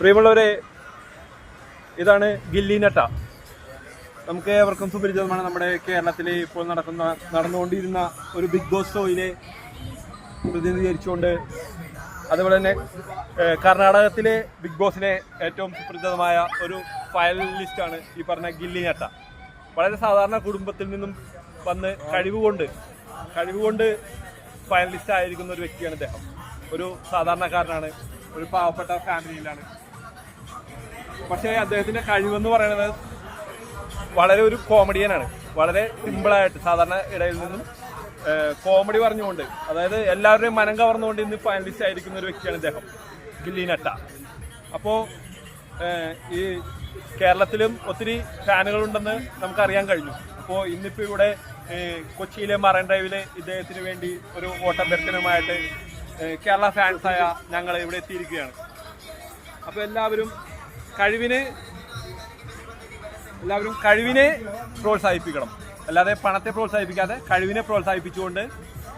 പ്രിയമുള്ളവരെ, ഇതാണ് ഗില്ലി നട്ട. നമുക്ക് ഏവർക്കും സുപരിചിതമാണ്. നമ്മുടെ കേരളത്തിൽ ഇപ്പോൾ നടന്നുകൊണ്ടിരുന്ന ഒരു ബിഗ് ബോസ് ഷോയിനെ പ്രതിനിധീകരിച്ചുകൊണ്ട്, അതുപോലെ തന്നെ കർണാടകത്തിലെ ബിഗ് ബോസിലെ ഏറ്റവും സുപരിചിതമായ ഒരു ഫൈനലിസ്റ്റാണ് ഈ പറഞ്ഞ ഗില്ലി നട്ട. വളരെ സാധാരണ കുടുംബത്തിൽ നിന്നും വന്ന് കഴിവുകൊണ്ട് ഫൈനലിസ്റ്റ് ആയിരിക്കുന്ന ഒരു വ്യക്തിയാണ് അദ്ദേഹം. ഒരു സാധാരണക്കാരനാണ്, ഒരു പാവപ്പെട്ട ഫാമിലിയിലാണ്. പക്ഷേ അദ്ദേഹത്തിന്റെ കഴിവെന്ന് പറയുന്നത് വളരെ ഒരു കോമഡിയനാണ്. വളരെ സിമ്പിളായിട്ട് സാധാരണ ഇടയിൽ നിന്നും കോമഡി പറഞ്ഞുകൊണ്ട്, അതായത് എല്ലാവരുടെയും മനം കവർന്നുകൊണ്ട് ഇന്ന് ഫൈനലിസ്റ്റ് ആയിരിക്കുന്ന ഒരു വ്യക്തിയാണ് ഇദ്ദേഹം, ഗില്ലി നട്ട. അപ്പോൾ ഈ കേരളത്തിലും ഒത്തിരി ഫാനുകളുണ്ടെന്ന് നമുക്കറിയാൻ കഴിഞ്ഞു. അപ്പോൾ ഇന്നിപ്പോൾ ഇവിടെ കൊച്ചിയിലെ മറൈൻ ഡ്രൈവിൽ ഇദ്ദേഹത്തിന് വേണ്ടി ഒരു ഓട്ടഭ്യർത്ഥനയുമായിട്ട് കേരള ഫാൻസായ ഞങ്ങൾ ഇവിടെ എത്തിയിരിക്കുകയാണ്. അപ്പോൾ എല്ലാവരും കഴിവിനെ പ്രോത്സാഹിപ്പിക്കണം. അല്ലാതെ പണത്തെ പ്രോത്സാഹിപ്പിക്കാതെ കഴിവിനെ പ്രോത്സാഹിപ്പിച്ചുകൊണ്ട്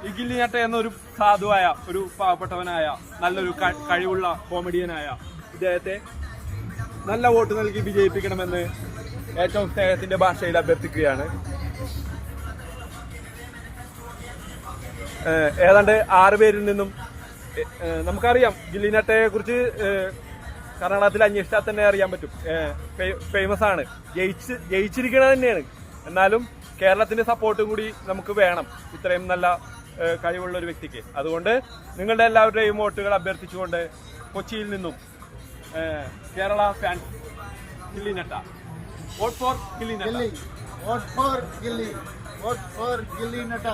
ഈ ഗില്ലി നട്ട എന്നൊരു സാധുവായ, ഒരു പാവപ്പെട്ടവനായ, നല്ലൊരു കഴിവുള്ള കോമഡിയനായ ഇദ്ദേഹത്തെ നല്ല വോട്ട് നൽകി വിജയിപ്പിക്കണമെന്ന് ഏറ്റവും സ്നേഹത്തിന്റെ ഭാഷയിൽ അഭ്യർത്ഥിക്കുകയാണ്. ഏതാണ്ട് 6 പേരിൽ നിന്നും നമുക്കറിയാം, ഗില്ലി നട്ടയെ കുറിച്ച് കർണാടകത്തിൽ അന്വേഷിച്ചാൽ തന്നെ അറിയാൻ പറ്റും. ഫേമസ് ആണ്, ജയിച്ചിരിക്കണത് തന്നെയാണ്. എന്നാലും കേരളത്തിന്റെ സപ്പോർട്ടും കൂടി നമുക്ക് വേണം ഇത്രയും നല്ല കഴിവുള്ള ഒരു വ്യക്തിക്ക്. അതുകൊണ്ട് നിങ്ങളുടെ എല്ലാവരുടെയും വോട്ടുകൾ അഭ്യർത്ഥിച്ചുകൊണ്ട് കൊച്ചിയിൽ നിന്നും കേരള ഫാൻ ഗില്ലി നട്ട. വോട്ട് ഫോർ ഗില്ലി നട്ട. വോട്ട് ഫോർ ഗില്ലി നട്ട.